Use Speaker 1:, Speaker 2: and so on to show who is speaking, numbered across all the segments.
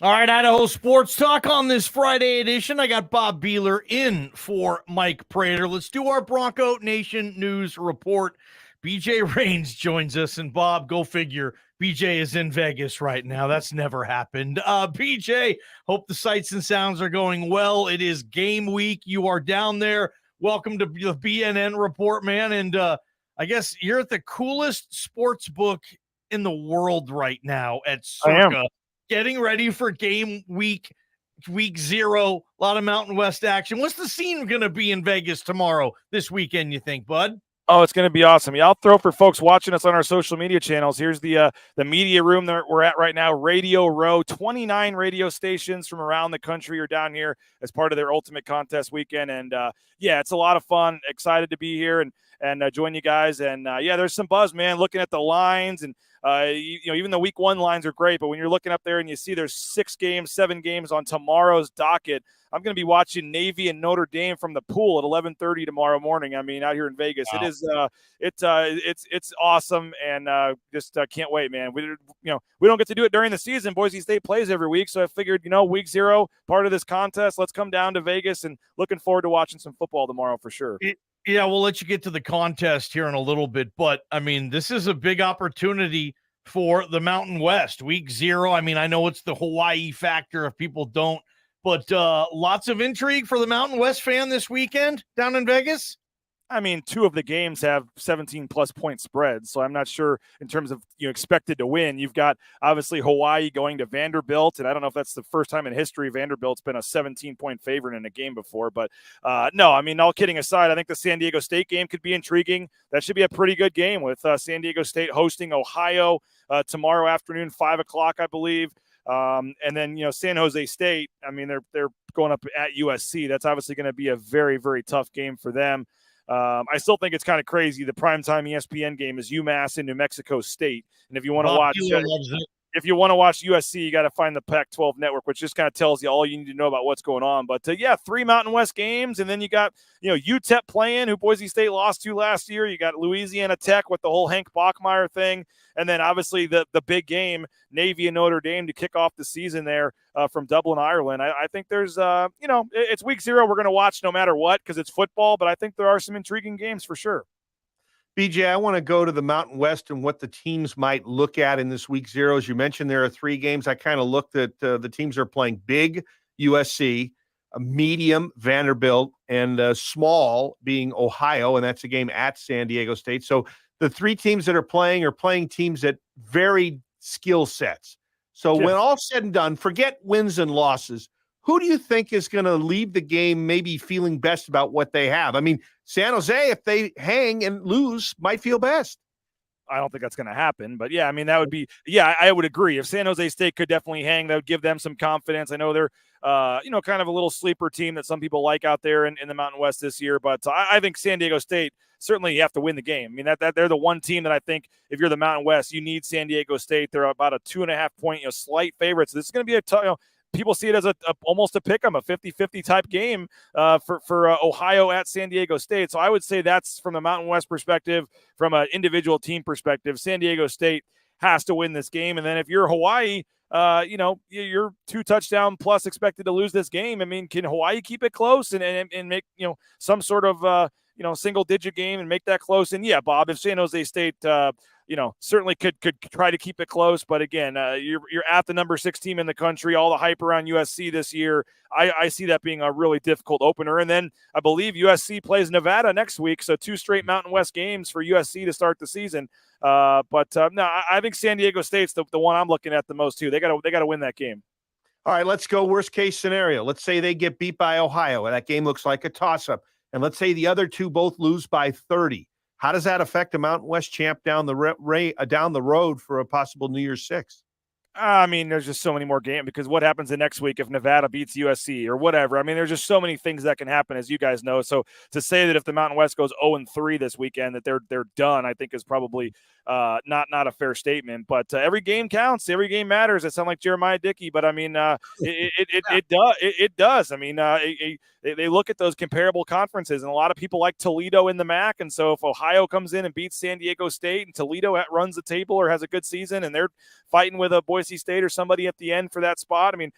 Speaker 1: All right, Idaho Sports Talk on this Friday edition. I got Bob Behler in for Mike Prater. Let's do our Bronco Nation news report. BJ Rains joins us, and Bob, go figure, BJ is in Vegas right now. That's never happened. BJ, hope the sights and sounds are going well. It is game week. You are down there. Welcome to the BNN report, man. And I guess you're at the coolest sports book in the world right now at
Speaker 2: I am.
Speaker 1: Circa. Getting ready for game week 0. A lot of Mountain West action. What's the scene going to be in Vegas tomorrow, this weekend, you think, bud?
Speaker 2: Oh, it's going to be awesome. Yeah, I'll throw for folks watching us on our social media channels. Here's the media room that we're at right now, Radio Row. 29 radio stations from around the country are down here as part of their Ultimate Contest weekend. And, yeah, it's a lot of fun. Excited to be here and join you guys. And, yeah, there's some buzz, man, looking at the lines. And, even the week 1 lines are great. But when you're looking up there and you see there's 7 games on tomorrow's docket, I'm going to be watching Navy and Notre Dame from the pool at 11:30 tomorrow morning. I mean, out here in Vegas, wow. It's awesome, and just can't wait, man. We don't get to do it during the season. Boise State plays every week, so I figured, week 0, part of this contest. Let's come down to Vegas, and looking forward to watching some football tomorrow for sure.
Speaker 1: Yeah, we'll let you get to the contest here in a little bit, but I mean, this is a big opportunity for the Mountain West. Week 0. I mean, I know it's the Hawaii factor if people don't. But lots of intrigue for the Mountain West fan this weekend down in Vegas.
Speaker 2: I mean, 2 of the games have 17-plus point spreads, so I'm not sure in terms of expected to win. You've got, obviously, Hawaii going to Vanderbilt, and I don't know if that's the first time in history Vanderbilt's been a 17-point favorite in a game before. But, no, I mean, all kidding aside, I think the San Diego State game could be intriguing. That should be a pretty good game with San Diego State hosting Ohio tomorrow afternoon, 5 o'clock, I believe. And then, San Jose State, I mean, they're going up at USC. That's obviously going to be a very, very tough game for them. I still think it's kind of crazy. The primetime ESPN game is UMass and New Mexico State. And if you want to watch USC, you got to find the Pac-12 network, which just kind of tells you all you need to know about what's going on. But 3 Mountain West games. And then you got, UTEP playing, who Boise State lost to last year. You got Louisiana Tech with the whole Hank Bachmeier thing. And then obviously the big game, Navy and Notre Dame to kick off the season there from Dublin, Ireland. I think there's, it's week 0. We're going to watch no matter what because it's football, but I think there are some intriguing games for sure.
Speaker 3: BJ, I want to go to the Mountain West and what the teams might look at in this week 0. As you mentioned, there are 3 games. I kind of looked at the teams are playing big USC, a medium Vanderbilt, and small being Ohio, and that's a game at San Diego State. So the 3 teams that are playing teams at varied skill sets. So when all's said and done, forget wins and losses. Who do you think is going to leave the game maybe feeling best about what they have? I mean, San Jose, if they hang and lose, might feel best.
Speaker 2: I don't think that's going to happen, but yeah, I mean, that would be, I would agree. If San Jose State could definitely hang, that would give them some confidence. I know they're, kind of a little sleeper team that some people like out there in the Mountain West this year, but I think San Diego State, certainly you have to win the game. I mean, that they're the one team that I think if you're the Mountain West, you need San Diego State. They're about a 2.5 point, slight favorite. So this is going to be a tough, people see it as almost a pick 'em, a 50-50 type game for Ohio at San Diego State. So I would say that's from the Mountain West perspective. From an individual team perspective, San Diego State has to win this game. And then if you're Hawaii, you're 2 touchdown plus expected to lose this game. I mean, can Hawaii keep it close and make, some sort of, single digit game and make that close? And yeah, Bob, if San Jose State, certainly could try to keep it close. But again, you're at the number 6 team in the country, all the hype around USC this year. I see that being a really difficult opener. And then I believe USC plays Nevada next week. So 2 straight Mountain West games for USC to start the season. No, I think San Diego State's the one I'm looking at the most too. They got to win that game.
Speaker 3: All right, let's go worst case scenario. Let's say they get beat by Ohio. That game looks like a toss-up. And let's say the other 2 both lose by 30. How does that affect a Mountain West champ down the road for a possible New Year's 6?
Speaker 2: I mean, there's just so many more games because what happens the next week if Nevada beats USC or whatever? I mean, there's just so many things that can happen, as you guys know. So to say that if the Mountain West goes 0-3 this weekend, that they're done, I think is probably not a fair statement. But every game counts. Every game matters. I sound like Jeremiah Dickey, but I mean, it does. I mean, they look at those comparable conferences, and a lot of people like Toledo in the MAC. And so if Ohio comes in and beats San Diego State, and Toledo runs the table or has a good season, and they're fighting with a Boise Boise State or somebody at the end for that spot. I mean,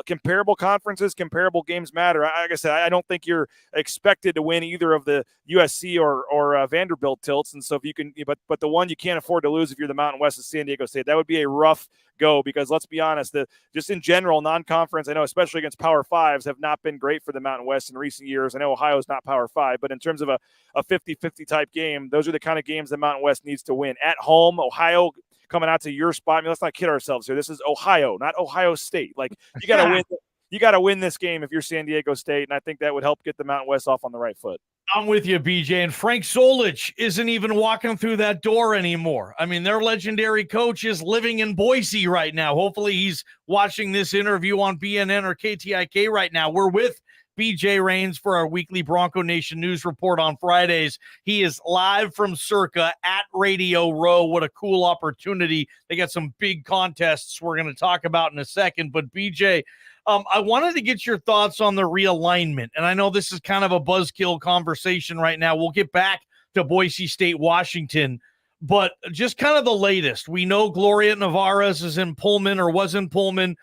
Speaker 2: comparable conferences, comparable games matter. Like I said, I don't think you're expected to win either of the USC or Vanderbilt tilts. And so if you can, but the one you can't afford to lose if you're the Mountain West is San Diego State. That would be a rough go, because let's be honest, just in general, non-conference, I know especially against Power Fives, have not been great for the Mountain West in recent years. I know Ohio's not Power Five, but in terms of a 50-50 type game, those are the kind of games the Mountain West needs to win. At home, Ohio coming out to your spot. I mean, let's not kid ourselves here. This is Ohio, not Ohio State. Like, you got to win. You got to win this game if you're San Diego State, and I think that would help get the Mountain West off on the right foot.
Speaker 1: I'm with you, BJ. And Frank Solich isn't even walking through that door anymore. I mean, their legendary coach is living in Boise right now. Hopefully he's watching this interview on BNN or KTIK right now. We're with BJ Rains for our weekly Bronco Nation news report on Fridays. He is live from Circa at Radio Row. What a cool opportunity. They got some big contests we're going to talk about in a second. But BJ, I wanted to get your thoughts on the realignment. And I know this is kind of a buzzkill conversation right now. We'll get back to Boise State, Washington, but just kind of the latest. We know Gloria Navarez is in Pullman or was in Pullman.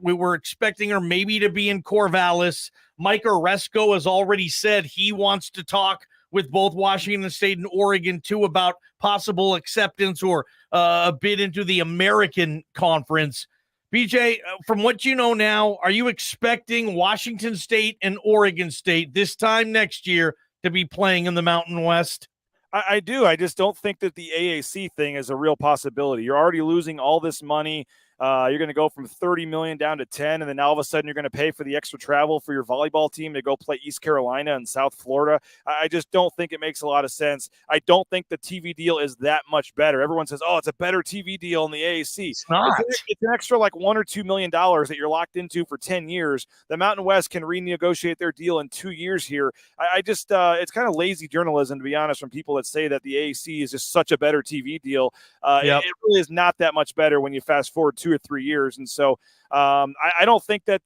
Speaker 1: We were expecting her maybe to be in Corvallis. Mike Oresco has already said he wants to talk with both Washington State and Oregon, too, about possible acceptance or a bid into the American Conference. BJ, from what you know now, are you expecting Washington State and Oregon State this time next year to be playing in the Mountain West?
Speaker 2: I do. I just don't think that the AAC thing is a real possibility. You're already losing all this money. You're going to go from $30 million down to 10, and then all of a sudden you're going to pay for the extra travel for your volleyball team to go play East Carolina and South Florida. I just don't think it makes a lot of sense. I don't think the TV deal is that much better. Everyone says, "Oh, it's a better TV deal in the AAC."
Speaker 1: It's not.
Speaker 2: It's an extra like $1 or $2 million that you're locked into for 10 years. The Mountain West can renegotiate their deal in 2 years here. I just it's kind of lazy journalism, to be honest, from people that say that the AAC is just such a better TV deal. It really is not that much better when you fast forward 2 or 3 years. And so I don't think that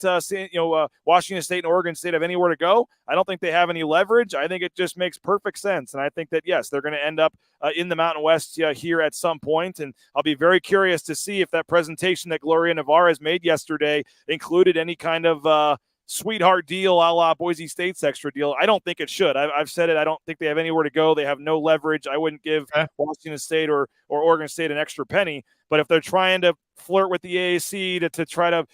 Speaker 2: Washington State and Oregon State have anywhere to go. I don't think they have any leverage. I think it just makes perfect sense. And I think that, yes, they're going to end up in the Mountain West here at some point. And I'll be very curious to see if that presentation that Gloria Navarez made yesterday included any kind of sweetheart deal a la Boise State's extra deal. I don't think it should. I've said it. I don't think they have anywhere to go. They have no leverage. I wouldn't give Washington State or Oregon State an extra penny. But if they're trying to flirt with the AAC to try to,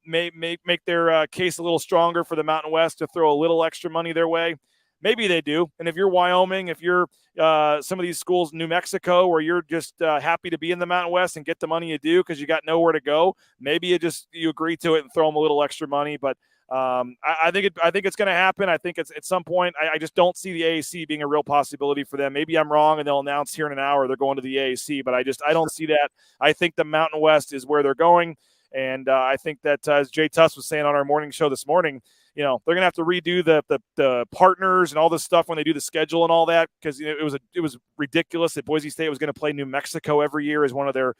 Speaker 2: make their case a little stronger for the Mountain West, to throw a little extra money their way, maybe they do. And if you're Wyoming, if you're some of these schools, New Mexico, where you're just happy to be in the Mountain West and get the money you do because you got nowhere to go, maybe you agree to it and throw them a little extra money. But I think it's going to happen. I think it's at some point. I just don't see the AAC being a real possibility for them. Maybe I'm wrong, and they'll announce here in an hour they're going to the AAC. But I don't see that. I think the Mountain West is where they're going, and I think that as Jay Tuss was saying on our morning show this morning, they're going to have to redo the partners and all this stuff when they do the schedule and all that, because it was ridiculous that Boise State was going to play New Mexico every year as one of their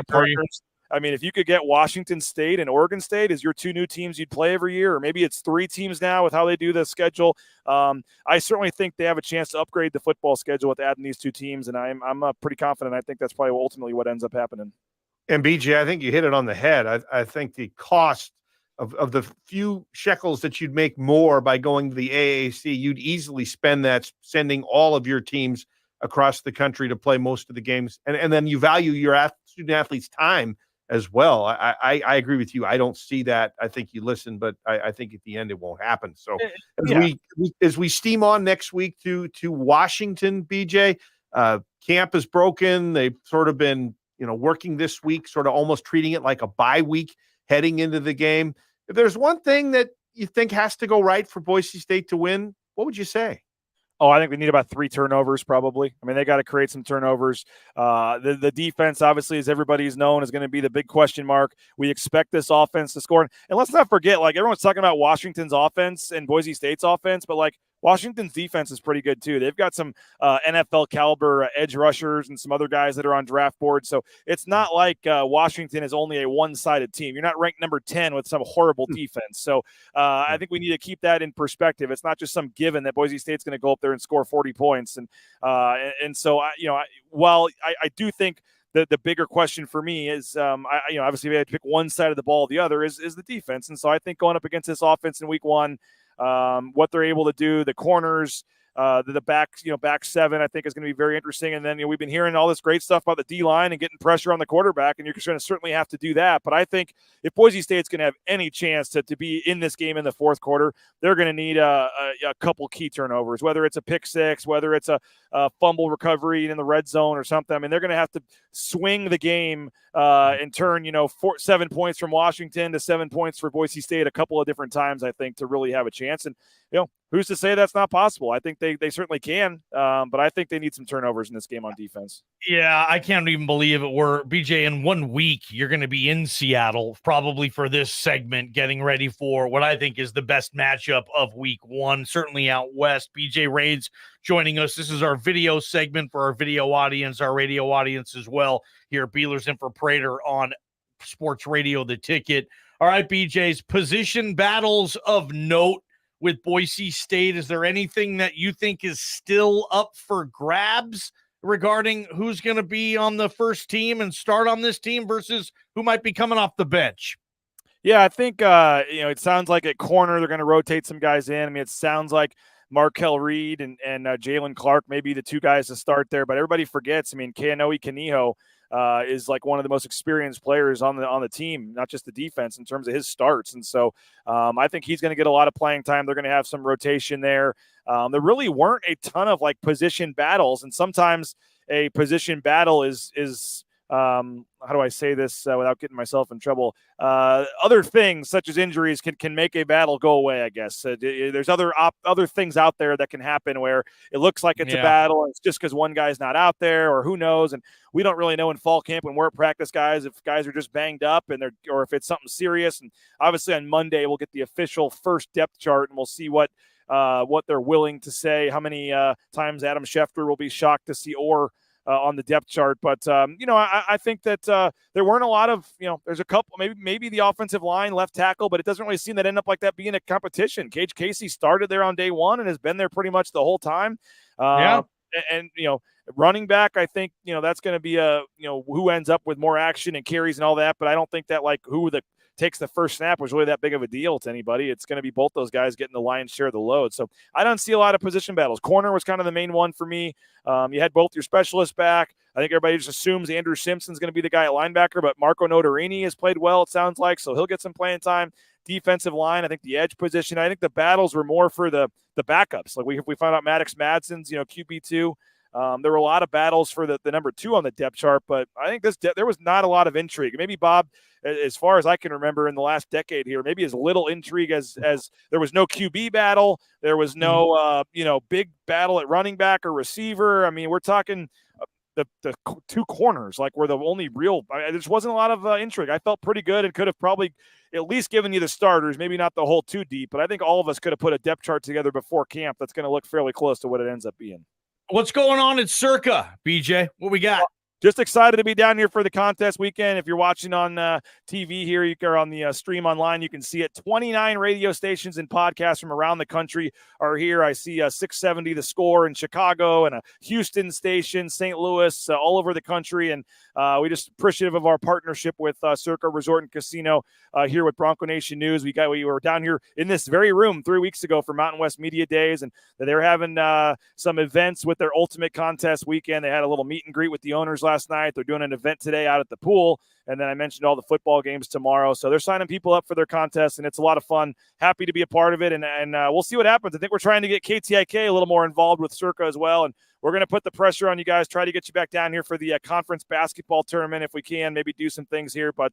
Speaker 2: partners. I mean, if you could get Washington State and Oregon State as your two new teams you'd play every year, or maybe it's 3 teams now with how they do the schedule, I certainly think they have a chance to upgrade the football schedule with adding these 2 teams, and I'm pretty confident. I think that's probably ultimately what ends up happening.
Speaker 3: And BJ, I think you hit it on the head. I think the cost of the few shekels that you'd make more by going to the AAC, you'd easily spend that sending all of your teams across the country to play most of the games, and then you value your student athletes' time as well. I agree with you. I don't see that. I think you listen, but I think at the end it won't happen. So as we steam on next week to Washington, BJ, camp is broken. They've sort of been working this week, sort of almost treating it like a bye week heading into the game. If there's one thing that you think has to go right for Boise State to win, what would you say?
Speaker 2: Oh, I think they need about 3 turnovers probably. I mean, they got to create some turnovers. The defense, obviously, as everybody's known, is going to be the big question mark. We expect this offense to score. And let's not forget, everyone's talking about Washington's offense and Boise State's offense, but Washington's defense is pretty good too. They've got some NFL caliber edge rushers and some other guys that are on draft boards. So it's not like Washington is only a one-sided team. You're not ranked number 10 with some horrible defense. So I think we need to keep that in perspective. It's not just some given that Boise State's going to go up there and score 40 points. And so while I do think the bigger question for me is, obviously we had to pick one side of the ball, the other is the defense. And so I think going up against this offense in week one, what they're able to do, the corners, the back seven, I think is going to be very interesting. And then we've been hearing all this great stuff about the D-line and getting pressure on the quarterback, and you're going to certainly have to do that. But I think if Boise State's going to have any chance to be in this game in the fourth quarter, they're going to need a couple key turnovers, whether it's a pick six, whether it's a fumble recovery in the red zone or something. I mean, they're going to have to swing the game and turn 7 points from Washington to 7 points for Boise State a couple of different times, I think, to really have a chance. And who's to say that's not possible? I think they certainly can, but I think they need some turnovers in this game on defense.
Speaker 1: Yeah, I can't even believe it. We're, BJ, in 1 week, you're going to be in Seattle probably for this segment, getting ready for what I think is the best matchup of week one, certainly out west. BJ Rains joining us. This is our video segment for our video audience, our radio audience as well. Here, Behler's in for Prater on Sports Radio, The Ticket. All right, BJ's position battles of note with Boise State. Is there anything that you think is still up for grabs regarding who's going to be on the first team and start on this team versus who might be coming off the bench?
Speaker 2: Yeah, I think, it sounds like at corner they're going to rotate some guys in. I mean, it sounds like Markel Reed and Jalen Clark may be the two guys to start there, but everybody forgets. I mean, Keanoe Kaniho is like one of the most experienced players on the team, not just the defense, in terms of his starts. And so I think he's going to get a lot of playing time. They're going to have some rotation there. There really weren't a ton of like position battles, and sometimes a position battle is how do I say this without getting myself in trouble? Other things such as injuries can make a battle go away, I guess. There's other things out there that can happen where it looks like it's a battle, and it's just because one guy's not out there, or who knows. And we don't really know in fall camp when we're at practice, guys, if guys are just banged up or if it's something serious. And obviously on Monday we'll get the official first depth chart, and we'll see what they're willing to say, how many times Adam Schefter will be shocked to see on the depth chart. But, I think that there weren't a lot of, there's a couple, maybe the offensive line, left tackle, but it doesn't really seem that end up like that being a competition. Cage Casey started there on day one and has been there pretty much the whole time. And running back, I think, that's going to be who ends up with more action and carries and all that. But I don't think that like who takes the first snap was really that big of a deal to anybody. It's going to be both those guys getting the lion's share of the load. So I don't see a lot of position battles. Corner was kind of the main one for me. You had both your specialists back. I think everybody just assumes Andrew Simpson's going to be the guy at linebacker, but Marco Notarini has played well, it sounds like, so he'll get some playing time. Defensive line, I think the edge position, I think the battles were more for the backups. Like we found out Maddox Madsen's, QB2. There were a lot of battles for the number 2 on the depth chart, but I think there was not a lot of intrigue. Maybe, Bob, as far as I can remember in the last decade here, maybe as little intrigue as there was no QB battle. There was no, big battle at running back or receiver. I mean, we're talking the two corners, like were the only real, there just wasn't a lot of intrigue. I felt pretty good and could have probably at least given you the starters, maybe not the whole too deep, but I think all of us could have put a depth chart together before camp that's going to look fairly close to what it ends up being.
Speaker 1: What's going on at Circa, BJ? What we got?
Speaker 2: Just excited to be down here for the contest weekend. If you're watching on TV here, you are on the stream online, you can see it. 29 radio stations and podcasts from around the country are here. I see 670 The Score in Chicago and a Houston station, St. Louis, all over the country. And we just appreciative of our partnership with Circa Resort and Casino here with Bronco Nation News. We were down here in this very room 3 weeks ago for Mountain West Media Days, and they were having some events with their Ultimate Contest weekend. They had a little meet and greet with the owners last night. They're doing an event today out at the pool. And then I mentioned all the football games tomorrow. So they're signing people up for their contest, and it's a lot of fun. Happy to be a part of it. And we'll see what happens. I think we're trying to get KTIK a little more involved with Circa as well. And we're going to put the pressure on you guys, try to get you back down here for the conference basketball tournament if we can, maybe do some things here. But,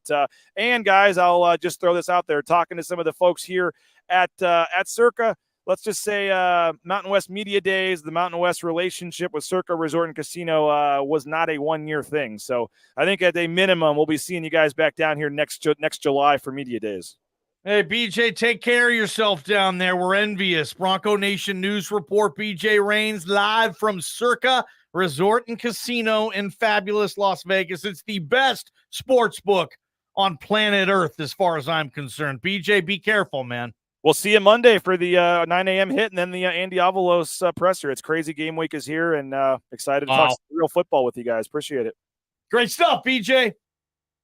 Speaker 2: and guys, I'll just throw this out there, talking to some of the folks here at Circa. Let's just say Mountain West Media Days, the Mountain West relationship with Circa Resort and Casino was not a one-year thing. So I think at a minimum, we'll be seeing you guys back down here next July for Media Days.
Speaker 1: Hey, BJ, take care of yourself down there. We're envious. Bronco Nation News Report, BJ Rains, live from Circa Resort and Casino in fabulous Las Vegas. It's the best sports book on planet Earth as far as I'm concerned. BJ, be careful, man.
Speaker 2: We'll see you Monday for the 9 a.m. hit and then the Andy Avalos presser. It's crazy game week is here, and excited to talk real football with you guys. Appreciate it.
Speaker 1: Great stuff, BJ.